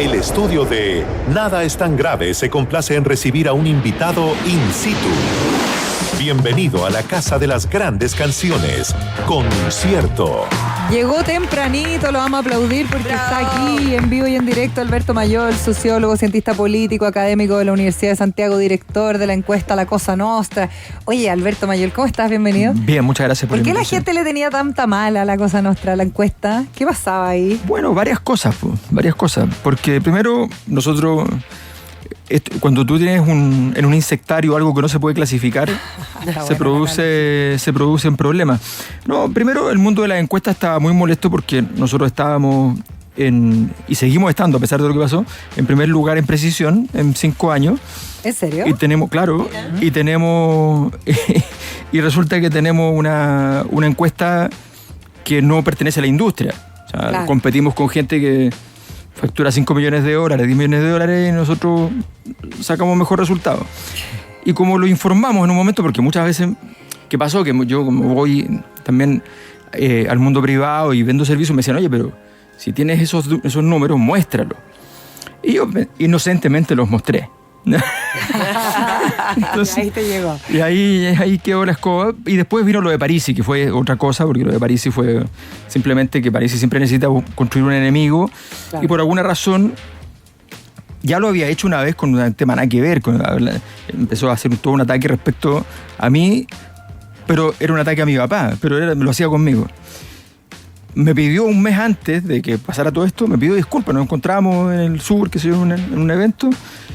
El estudio de Nada es tan grave se complace en recibir a un invitado in situ. Bienvenido a la Casa de las Grandes Canciones, Concierto. Llegó tempranito, lo vamos a aplaudir porque ¡Bravo! Está aquí en vivo y en directo Alberto Mayor, sociólogo, cientista político, académico de la Universidad de Santiago, director de la encuesta La Cosa Nostra. Oye, Alberto Mayor, ¿cómo estás? Bienvenido. Bien, muchas gracias por la ¿Por qué la invitación. gente le tenía tanta mala a La Cosa Nostra, a la encuesta? ¿Qué pasaba ahí? Bueno, varias cosas. Porque primero, nosotros, cuando tú tienes en un insectario algo que no se puede clasificar, se producen problemas. No, primero, el mundo de las encuestas estaba muy molesto porque nosotros estábamos y seguimos estando, a pesar de lo que pasó, en primer lugar en precisión en 5 años. ¿En serio? Y tenemos, claro, y resulta que tenemos una encuesta que no pertenece a la industria. O sea, Claro. Competimos con gente que factura $5 millones, $10 millones, y nosotros sacamos mejor resultado. Y como lo informamos en un momento, porque muchas veces, ¿qué pasó? Que yo como voy también al mundo privado y vendo servicios, me decían, oye, pero si tienes esos números, muéstralo. Y yo inocentemente los mostré. Entonces, y ahí te llegó. Y ahí quedó la escoba. Y después vino lo de Parisi, que fue otra cosa, porque lo de Parisi fue simplemente que Parisi siempre necesita construir un enemigo. Claro. Y por alguna razón, ya lo había hecho una vez con un tema nada que ver. Empezó a hacer todo un ataque respecto a mí, pero era un ataque a mi papá, pero lo hacía conmigo. Me pidió un mes antes de que pasara todo esto, me pidió disculpas, nos encontramos en el sur, qué sé yo, en un evento,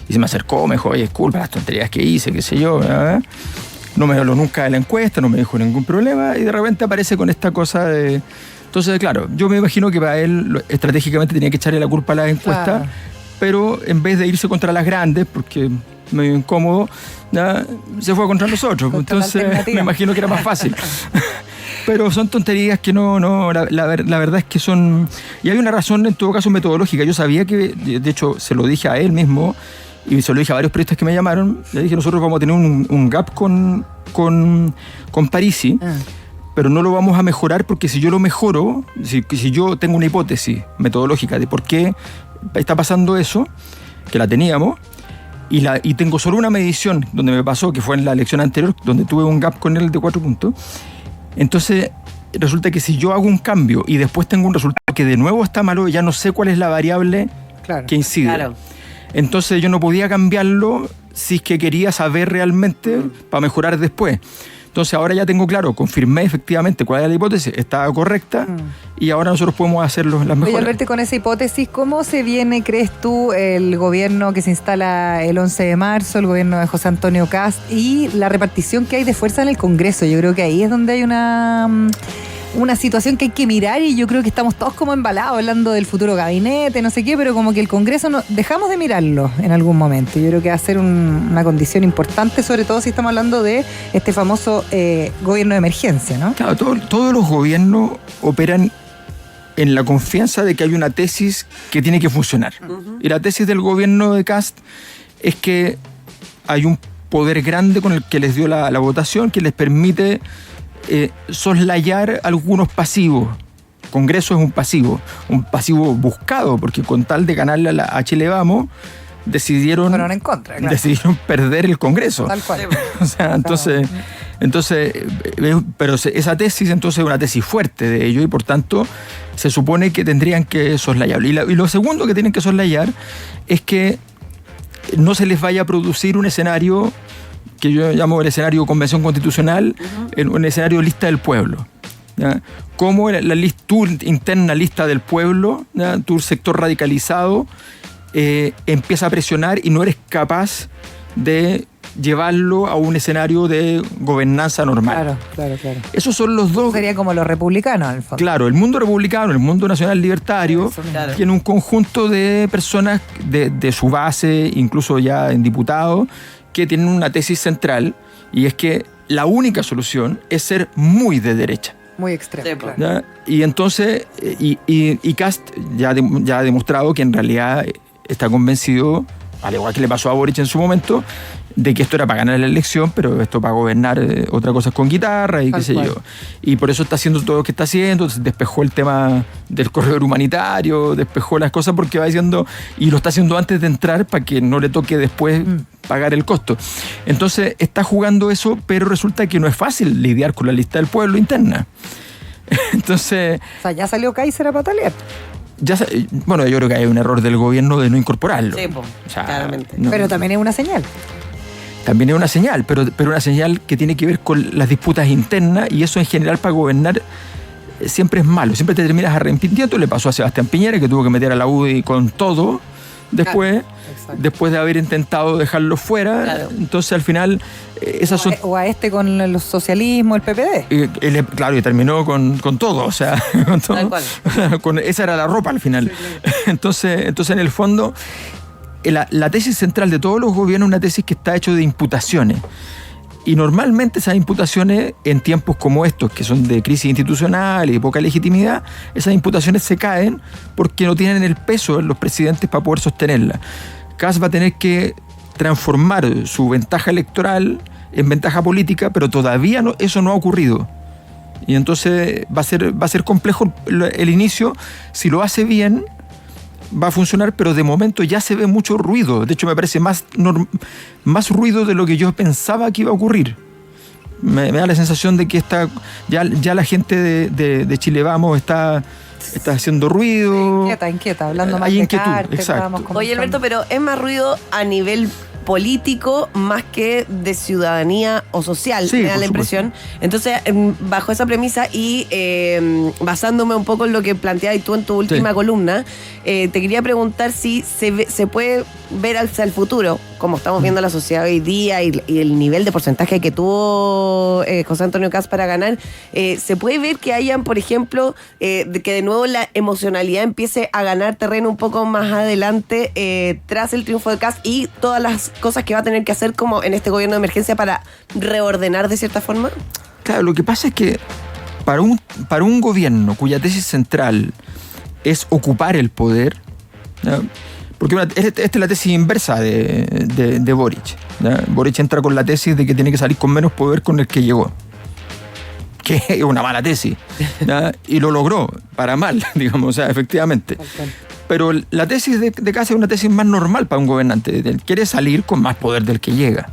y se me acercó, me dijo, oye, disculpa las tonterías que hice, qué sé yo, ¿verdad? No me habló nunca de la encuesta, no me dijo ningún problema, y de repente aparece con esta cosa de... Entonces, claro, yo me imagino que para él estratégicamente tenía que echarle la culpa a la encuesta, Claro. pero en vez de irse contra las grandes, porque medio incómodo, ¿ya? Se fue contra nosotros, Contra la entonces alternativa. me imagino que era más fácil. Pero son tonterías que la verdad es que son... Y hay una razón, en todo caso, metodológica. Yo sabía que, de hecho, se lo dije a él mismo y se lo dije a varios periodistas que me llamaron. Le dije, nosotros vamos a tener un gap con Parisi, pero no lo vamos a mejorar porque si yo lo mejoro, si yo tengo una hipótesis metodológica de por qué está pasando eso, que la teníamos, y tengo solo una medición donde me pasó, que fue en la elección anterior, donde tuve un gap con él de 4 puntos. Entonces, resulta que si yo hago un cambio y después tengo un resultado que de nuevo está malo, ya no sé cuál es la variable que incide. Claro. Entonces yo no podía cambiarlo si es que quería saber realmente para mejorar después. Entonces ahora ya tengo claro, confirmé efectivamente cuál era la hipótesis, estaba correcta, y ahora nosotros podemos hacer las mejoras. Oye, Alberto, con esa hipótesis, ¿cómo se viene, crees tú, el gobierno que se instala el 11 de marzo, el gobierno de José Antonio Kast y la repartición que hay de fuerza en el Congreso? Yo creo que ahí es donde hay una situación que hay que mirar, y yo creo que estamos todos como embalados hablando del futuro gabinete, no sé qué, pero como que el Congreso dejamos de mirarlo en algún momento. Yo creo que va a ser una condición importante, sobre todo si estamos hablando de este famoso gobierno de emergencia, ¿no? Claro, todos los gobiernos operan en la confianza de que hay una tesis que tiene que funcionar. Y la tesis del gobierno de Kast es que hay un poder grande con el que les dio la votación, que les permite soslayar algunos pasivos. Congreso es un pasivo buscado, porque con tal de ganarle a Chile Vamos, decidieron Fueron en contra, claro. decidieron perder el Congreso. Tal cual. O sea, entonces, pero esa tesis entonces es una tesis fuerte de ellos, y por tanto se supone que tendrían que soslayarlo. Y lo segundo que tienen que soslayar es que no se les vaya a producir un escenario que yo llamo el escenario convención constitucional, un escenario lista del pueblo, ¿ya? Como tu interna lista del pueblo, ¿ya? Tu sector radicalizado empieza a presionar y no eres capaz de llevarlo a un escenario de gobernanza normal. Claro. Esos son los dos. Sería como los republicanos, en el fondo. Claro, el mundo republicano, el mundo nacional libertario, Claro. tiene un conjunto de personas de su base, incluso ya en diputados, que tienen una tesis central, y es que la única solución es ser muy de derecha. Muy extremo, Sí, claro. ¿Ya? Y entonces, y Kast ya ha demostrado que en realidad está convencido al igual que le pasó a Boric en su momento, de que esto era para ganar la elección, pero esto para gobernar otra cosa es con guitarra y qué sé yo. Y por eso está haciendo todo lo que está haciendo, despejó el tema del corredor humanitario, despejó las cosas porque va diciendo, y lo está haciendo antes de entrar para que no le toque después pagar el costo. Entonces está jugando eso, pero resulta que no es fácil lidiar con la lista del pueblo interna. Entonces... O sea, ya salió Kaiser a patalear. Bueno, yo creo que hay un error del gobierno de no incorporarlo. Sí, po, o sea, claramente. No. Pero también es una señal. También es una señal, pero una señal que tiene que ver con las disputas internas, y eso en general para gobernar siempre es malo, siempre te terminas arrepintiendo. Le pasó a Sebastián Piñera, que tuvo que meter a la UDI con todo después, después de haber intentado dejarlo fuera. Claro. Entonces al final esas son... O a este con los socialismos, el PPD. Claro, y terminó con todo, o sea, con todo. Tal cual. Esa era la ropa al final. Sí. Entonces en el fondo... La tesis central de todos los gobiernos es una tesis que está hecha de imputaciones. Y normalmente esas imputaciones, en tiempos como estos, que son de crisis institucional y de poca legitimidad, esas imputaciones se caen porque no tienen el peso en los presidentes para poder sostenerlas. Kast va a tener que transformar su ventaja electoral en ventaja política, pero todavía eso no ha ocurrido. Y entonces va a ser complejo el inicio. Si lo hace bien, va a funcionar, pero de momento ya se ve mucho ruido. De hecho, me parece más ruido de lo que yo pensaba que iba a ocurrir. Me da la sensación de que ya la gente de Chile Vamos está haciendo ruido. Inquieta, hablando más hay de inquietud, Carter, exacto. Oye, Alberto, pero es más ruido a nivel político más que de ciudadanía o social, sí, me da la impresión. Entonces, bajo esa premisa y basándome un poco en lo que planteabas tú en tu última columna, te quería preguntar si se puede ver hacia el futuro, como estamos viendo la sociedad hoy día y el nivel de porcentaje que tuvo José Antonio Kast para ganar, se puede ver que hayan, por ejemplo, que de nuevo la emocionalidad empiece a ganar terreno un poco más adelante tras el triunfo de Kast y todas las cosas que va a tener que hacer como en este gobierno de emergencia para reordenar de cierta forma? Claro, lo que pasa es que para un gobierno cuya tesis central es ocupar el poder, ¿no? Porque esta es la tesis inversa de Boric, ¿no? Boric entra con la tesis de que tiene que salir con menos poder con el que llegó, que es una mala tesis, ¿no? Y lo logró, para mal, digamos, o sea, efectivamente. Pero la tesis de Kast es una tesis más normal para un gobernante. Él quiere salir con más poder del que llega.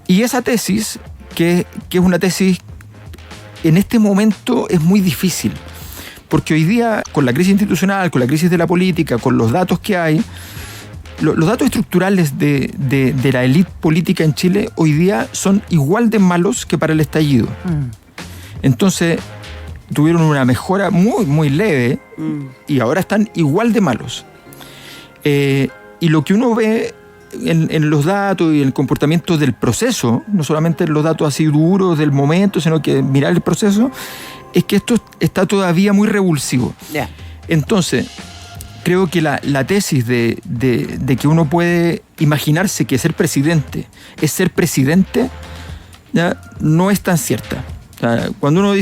Y esa tesis, que es una tesis, en este momento es muy difícil. Porque hoy día, con la crisis institucional, con la crisis de la política, con los datos que hay, los datos estructurales de la élite política en Chile hoy día son igual de malos que para el estallido. Entonces, tuvieron una mejora muy, muy leve y ahora están igual de malos. Y lo que uno ve en los datos y el comportamiento del proceso, no solamente en los datos así duros del momento, sino que mirar el proceso, es que esto está todavía muy revulsivo. Yeah. Entonces, creo que la tesis de que uno puede imaginarse que ser presidente es ser presidente, ¿ya? No es tan cierta. O sea, cuando uno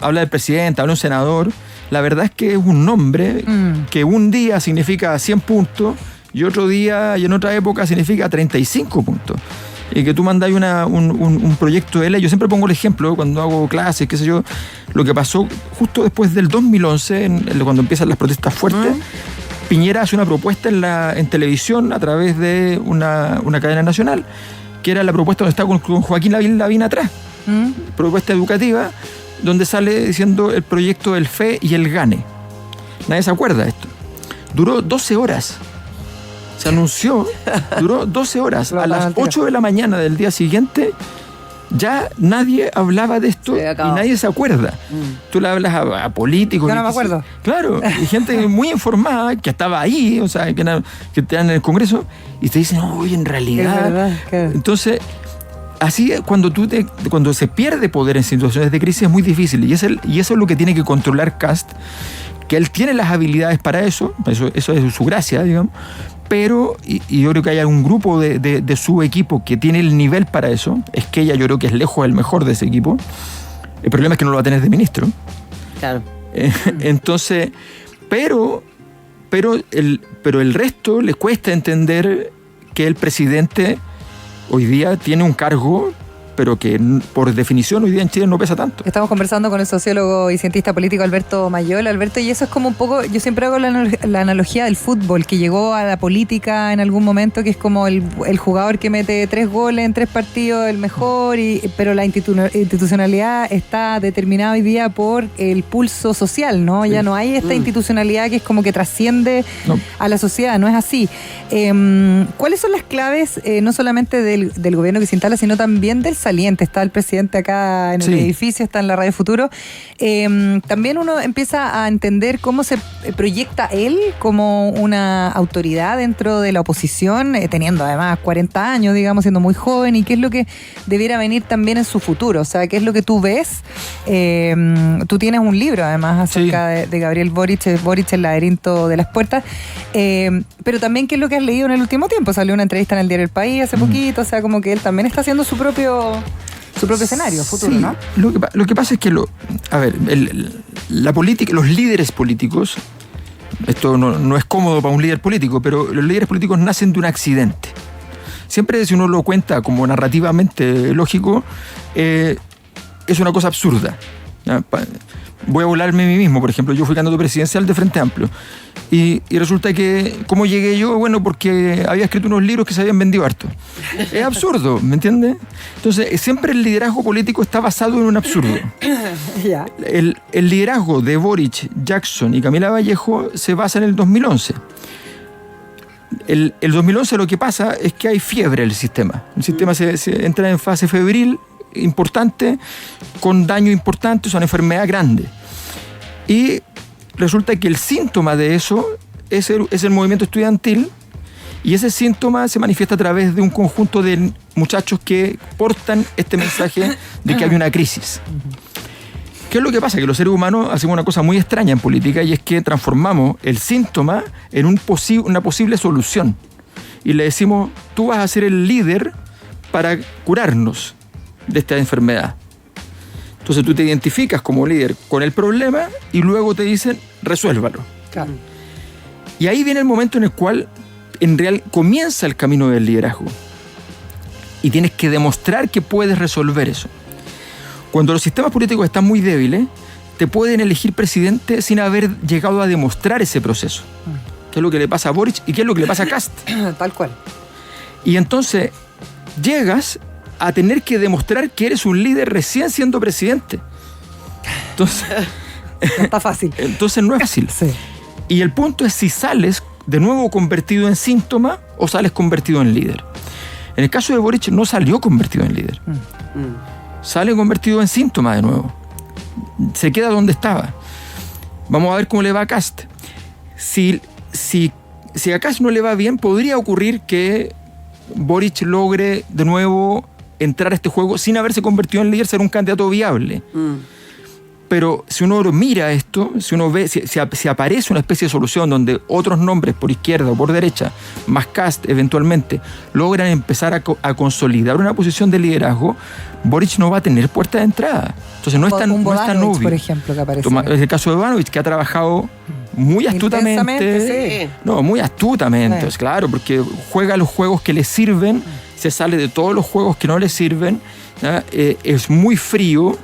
habla del presidente, habla de un senador, la verdad es que es un nombre que un día significa 100 puntos y otro día y en otra época significa 35 puntos. Y que tú mandas un proyecto de ley. Yo siempre pongo el ejemplo cuando hago clases, qué sé yo, lo que pasó justo después del 2011, cuando empiezan las protestas fuertes. Piñera hace una propuesta en televisión a través de una cadena nacional, que era la propuesta donde estaba con Joaquín Lavín atrás. Propuesta educativa, donde sale diciendo el proyecto del FE y el GANE. Nadie se acuerda de esto. Duró 12 horas. Se anunció, duró 12 horas. A las 8 de la mañana del día siguiente, ya nadie hablaba de esto y nadie se acuerda. Tú le hablas a políticos. Yo no me acuerdo. Claro, y gente muy informada que estaba ahí, o sea, que estaban en el Congreso, y te dicen, oye, en realidad. Es verdad, claro. Entonces, así cuando se pierde poder en situaciones de crisis es muy difícil. Y eso es lo que tiene que controlar Kast, que él tiene las habilidades para eso es su gracia, digamos. Pero, y yo creo que hay algún grupo de su equipo que tiene el nivel para eso. Es que ella, yo creo que es lejos el mejor de ese equipo. El problema es que no lo va a tener de ministro. Claro. Entonces, pero pero el resto le cuesta entender que el presidente hoy día tiene un cargo, pero que por definición hoy día en Chile no pesa tanto. Estamos conversando con el sociólogo y cientista político Alberto Mayol. Alberto, y eso es como un poco, yo siempre hago la analogía del fútbol, que llegó a la política en algún momento, que es como el jugador que mete 3 goles en 3 partidos, el mejor, pero la institucionalidad está determinada hoy día por el pulso social, ¿no? Ya no hay esta institucionalidad que es como que trasciende a la sociedad, no es así. ¿Cuáles son las claves, no solamente del gobierno que se instala, sino también del saliente? Está el presidente acá en el edificio, está en la Radio Futuro. También uno empieza a entender cómo se proyecta él como una autoridad dentro de la oposición, teniendo además 40 años, digamos, siendo muy joven, y qué es lo que debiera venir también en su futuro. O sea, qué es lo que tú ves. Tú tienes un libro además acerca de Gabriel Boric, El laberinto de las puertas, pero también qué es lo que has leído en el último tiempo. Salió una entrevista en el diario El País hace poquito, o sea, como que él también está haciendo su propio escenario futuro, ¿no? Lo que pasa es que la política, los líderes políticos, esto no es cómodo para un líder político, pero los líderes políticos nacen de un accidente. Siempre, si uno lo cuenta como narrativamente lógico, es una cosa absurda. Voy a volarme a mí mismo, por ejemplo. Yo fui candidato presidencial de Frente Amplio. Y resulta que, ¿cómo llegué yo? Bueno, porque había escrito unos libros que se habían vendido harto. Es absurdo, ¿me entiendes? Entonces, siempre el liderazgo político está basado en un absurdo. El liderazgo de Boric, Jackson y Camila Vallejo se basa en el 2011. El 2011 lo que pasa es que hay fiebre en el sistema. El sistema se entra en fase febril importante, con daño importante, es una enfermedad grande. Y resulta que el síntoma de eso es el movimiento estudiantil, y ese síntoma se manifiesta a través de un conjunto de muchachos que portan este mensaje de que hay una crisis. ¿Qué es lo que pasa? Que los seres humanos hacemos una cosa muy extraña en política, y es que transformamos el síntoma en una posible solución. Y le decimos, tú vas a ser el líder para curarnos de esta enfermedad. Entonces tú te identificas como líder con el problema y luego te dicen, resuélvalo. Claro. Y ahí viene el momento en el cual en real comienza el camino del liderazgo. Y tienes que demostrar que puedes resolver eso. Cuando los sistemas políticos están muy débiles, te pueden elegir presidente sin haber llegado a demostrar ese proceso. ¿Qué es lo que le pasa a Boric y qué es lo que le pasa a Kast? Tal cual. Y entonces llegas a tener que demostrar que eres un líder recién siendo presidente. Entonces, no está fácil. Entonces no es fácil. Sí. Y el punto es si sales de nuevo convertido en síntoma o sales convertido en líder. En el caso de Boric no salió convertido en líder. Sale convertido en síntoma de nuevo. Se queda donde estaba. Vamos a ver cómo le va a Kast. Si a Kast no le va bien, podría ocurrir que Boric logre de nuevo entrar a este juego sin haberse convertido en líder, ser un candidato viable. Pero si uno mira esto, si uno ve, si aparece una especie de solución donde otros nombres por izquierda o por derecha, más Kast eventualmente, logran empezar a consolidar una posición de liderazgo, Boric no va a tener puerta de entrada. Entonces no es tan obvio. Por ejemplo, que aparece. Es el caso de Banovic, que ha trabajado muy astutamente. Sí. No, muy astutamente, es claro, porque juega los juegos que le sirven, se sale de todos los juegos que no le sirven, es muy frío,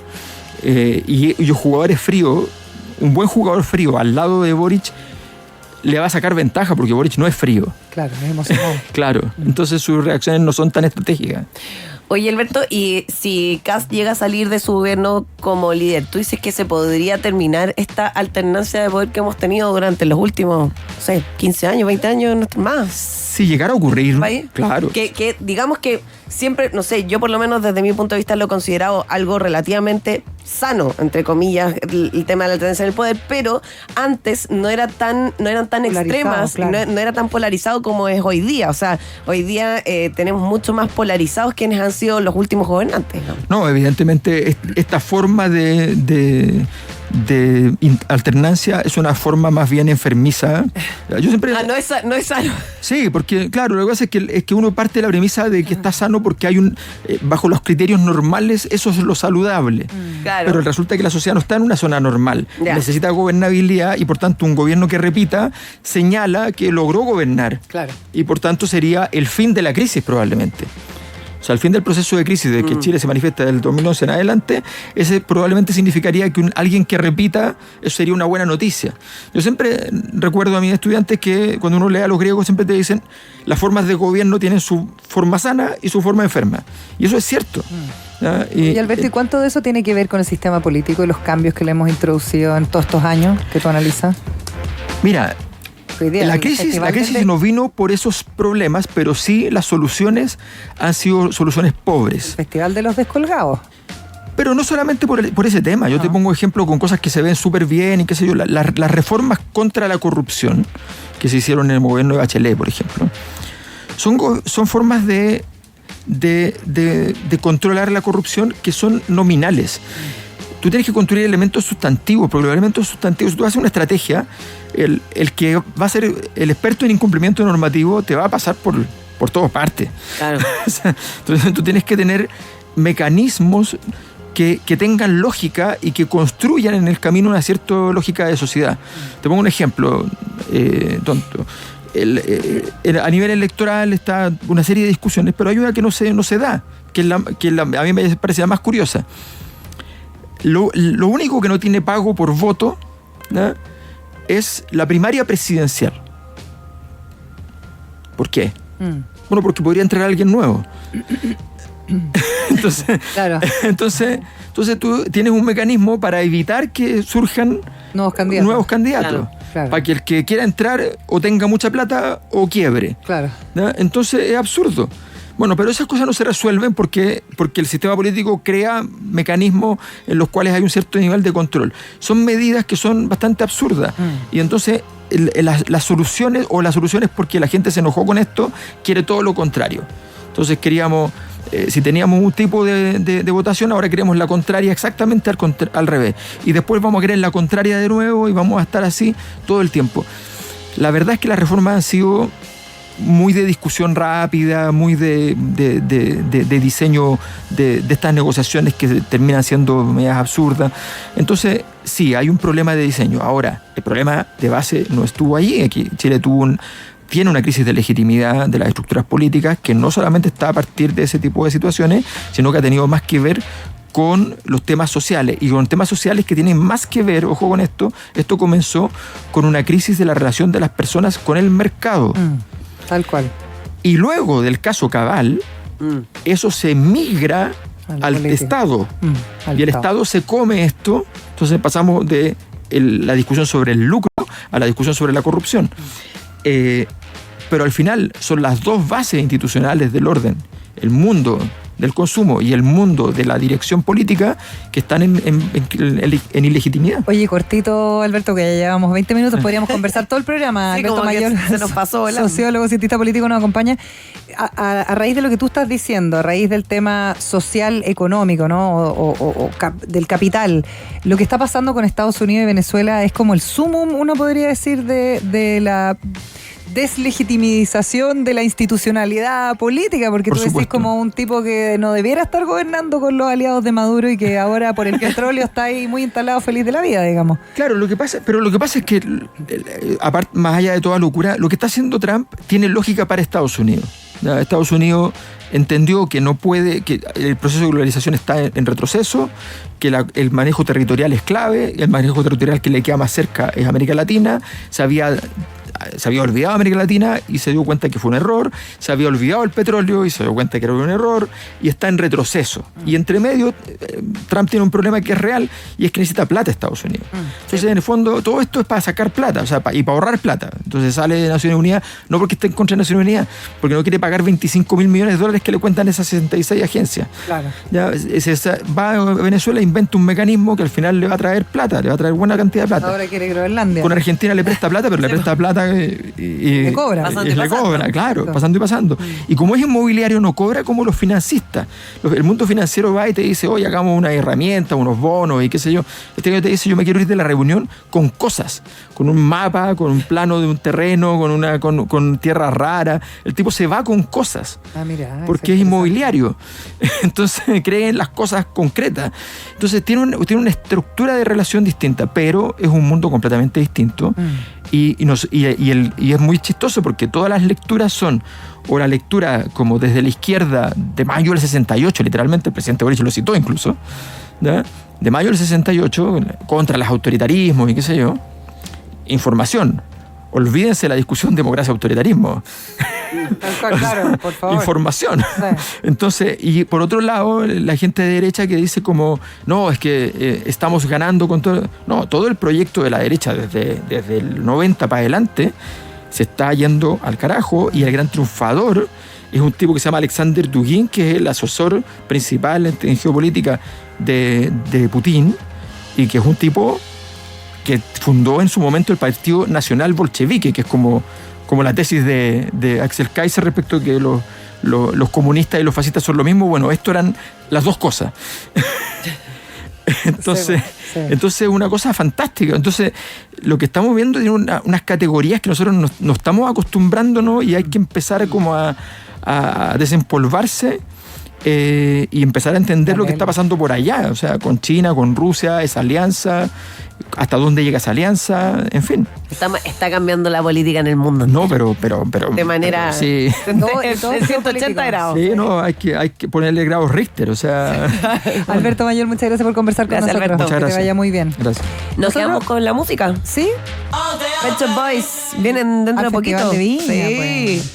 y los jugadores fríos, un buen jugador frío al lado de Boric le va a sacar ventaja porque Boric no es frío. Claro, es emocionado. Claro, entonces sus reacciones no son tan estratégicas. Oye, Alberto, y si Kast llega a salir de su gobierno como líder, ¿tú dices que se podría terminar esta alternancia de poder que hemos tenido durante los últimos, no sé, 15 años, 20 años más? Si llegara a ocurrir, claro. Que digamos que siempre, no sé, yo por lo menos desde mi punto de vista lo he considerado algo relativamente sano, entre comillas, el tema de la alternancia en el poder, pero antes no eran tan extremas, claro. no era tan polarizado como es hoy día. O sea, hoy día tenemos mucho más polarizados quienes han sido los últimos gobernantes, ¿no? No, evidentemente esta forma de alternancia es una forma más bien enfermiza. Yo siempre... no es sano. Sí, porque claro, lo que pasa es que uno parte de la premisa de que está sano porque hay bajo los criterios normales, eso es lo saludable. Claro. Pero resulta que la sociedad no está en una zona normal. Ya. Necesita gobernabilidad y por tanto un gobierno que repita señala que logró gobernar. Claro. Y por tanto sería el fin de la crisis probablemente. O sea, el fin del proceso de crisis de que Chile se manifiesta del 2011 en adelante, ese probablemente significaría que alguien que repita, eso sería una buena noticia. Yo siempre recuerdo a mis estudiantes que cuando uno lee a los griegos siempre te dicen las formas de gobierno tienen su forma sana y su forma enferma. Y eso es cierto. ¿Ya? Y Alberto, ¿y cuánto de eso tiene que ver con el sistema político y los cambios que le hemos introducido en todos estos años que tú analizas? Mira, la crisis no vino por esos problemas, pero sí las soluciones han sido soluciones pobres. Festival de los Descolgados. Pero no solamente por ese tema. Yo te pongo ejemplo con cosas que se ven súper bien y qué sé yo. Las reformas contra la corrupción que se hicieron en el gobierno de Bachelet, por ejemplo, son formas de controlar la corrupción que son nominales. Tú tienes que construir elementos sustantivos, porque los elementos sustantivos, si tú haces una estrategia, el que va a ser el experto en incumplimiento normativo te va a pasar por todas partes. Claro. Entonces tú tienes que tener mecanismos que tengan lógica y que construyan en el camino una cierta lógica de sociedad. Te pongo un ejemplo tonto. A nivel electoral está una serie de discusiones, pero hay una que no se da, que a mí me parece la más curiosa. Lo único que no tiene pago por voto, ¿no?, es la primaria presidencial. ¿Por qué? Bueno, porque podría entrar alguien nuevo. Entonces tú tienes un mecanismo para evitar que surjan nuevos candidatos. Claro. Para que el que quiera entrar o tenga mucha plata o quiebre. Claro. ¿No? Entonces es absurdo. Bueno, pero esas cosas no se resuelven porque el sistema político crea mecanismos en los cuales hay un cierto nivel de control. Son medidas que son bastante absurdas. Y entonces las soluciones porque la gente se enojó con esto, quiere todo lo contrario. Entonces queríamos, si teníamos un tipo de votación, ahora queremos la contraria exactamente al revés. Y después vamos a querer la contraria de nuevo y vamos a estar así todo el tiempo. La verdad es que las reformas han sido muy de discusión rápida, muy de diseño de estas negociaciones que terminan siendo medias absurdas. Entonces, sí, hay un problema de diseño. Ahora, el problema de base no estuvo allí. Aquí Chile tiene una crisis de legitimidad de las estructuras políticas que no solamente está a partir de ese tipo de situaciones, sino que ha tenido más que ver con los temas sociales, y con temas sociales que tienen más que ver, ojo con esto comenzó con una crisis de la relación de las personas con el mercado. Tal cual. Y luego del caso Cabal, eso se migra al Estado. Y el Estado se come esto. Entonces pasamos de la discusión sobre el lucro a la discusión sobre la corrupción. Pero al final son las dos bases institucionales del orden. El mundo del consumo y el mundo de la dirección política que están en ilegitimidad. Oye, cortito, Alberto, que ya llevamos 20 minutos, podríamos conversar todo el programa. Sí, Alberto Mayor, se nos pasó, sociólogo, cientista político, nos acompaña. A raíz de lo que tú estás diciendo, a raíz del tema social económico, ¿no? O del capital, lo que está pasando con Estados Unidos y Venezuela es como el sumum, uno podría decir, de la deslegitimización de la institucionalidad política, porque tú decís como un tipo que no debiera estar gobernando con los aliados de Maduro y que ahora por el petróleo está ahí muy instalado, feliz de la vida, digamos. Claro, lo que pasa es que, aparte, más allá de toda locura, lo que está haciendo Trump tiene lógica para Estados Unidos. Estados Unidos entendió que no puede, que el proceso de globalización está en retroceso, que el manejo territorial es clave, el manejo territorial que le queda más cerca es América Latina. Se había olvidado América Latina y se dio cuenta que fue un error, se había olvidado el petróleo y se dio cuenta que era un error, y está en retroceso. Y entre medio, Trump tiene un problema que es real, y es que necesita plata Estados Unidos. Entonces, en el fondo, todo esto es para sacar plata, o sea, y para ahorrar plata. Entonces sale de Naciones Unidas, no porque esté en contra de Naciones Unidas, porque no quiere pagar $25.000 millones que le cuentan esas 66 agencias. Claro. Ya, va a Venezuela, inventa un mecanismo que al final le va a traer plata, le va a traer buena cantidad de plata. Ahora quiere Groenlandia. Con Argentina le presta plata, pero le presta plata pasa Le cobra. Pasando y y le pasando. cobra, claro, Exacto. pasando y pasando. Y como es inmobiliario, no cobra como los financistas. El mundo financiero va y te dice, oye, hagamos una herramienta, unos bonos y qué sé yo. Este que te dice, yo me quiero ir de la reunión con cosas, con un mapa, con un plano de un terreno, con tierra rara. El tipo se va con cosas. Ah, mira. Porque es inmobiliario. Entonces cree en las cosas concretas. Entonces tiene una estructura de relación distinta, pero es un mundo completamente distinto. Y es muy chistoso porque todas las lecturas son o la lectura como desde la izquierda de mayo del 68, literalmente el presidente Boric lo citó incluso, ¿ya? De mayo del 68, contra los autoritarismos y qué sé yo. Información. Olvídense la discusión democracia-autoritarismo. Claro, por favor. Información. Sí. Entonces, y por otro lado, la gente de derecha que dice como, no, es que estamos ganando con todo. No, todo el proyecto de la derecha desde el 90 para adelante se está yendo al carajo y el gran triunfador es un tipo que se llama Alexander Dugin, que es el asesor principal en geopolítica de Putin y que es un tipo que fundó en su momento el Partido Nacional Bolchevique, que es como la tesis de Axel Kaiser respecto a que los comunistas y los fascistas son lo mismo. Bueno, esto eran las dos cosas. Entonces, Sí. entonces una cosa fantástica. Entonces, lo que estamos viendo tiene unas categorías que nosotros no estamos acostumbrándonos y hay que empezar como a desempolvarse y empezar a entender lo que está pasando por allá. O sea, con China, con Rusia, esa alianza, hasta dónde llega esa alianza, en fin. Está cambiando la política en el mundo. No, pero De manera sí. Todo de es 180 política. grados. Sí, no, hay que ponerle grados Richter, o sea. Alberto Mayor, muchas gracias por conversar con Gracias, nosotros. Alberto. Muchas Que te gracias. vaya muy bien. Gracias. Nos ¿Nosotros? quedamos con la música. ¿Sí? Pet Shop Boys vienen dentro Al de poquito. Festival de Viña, Sí. pues.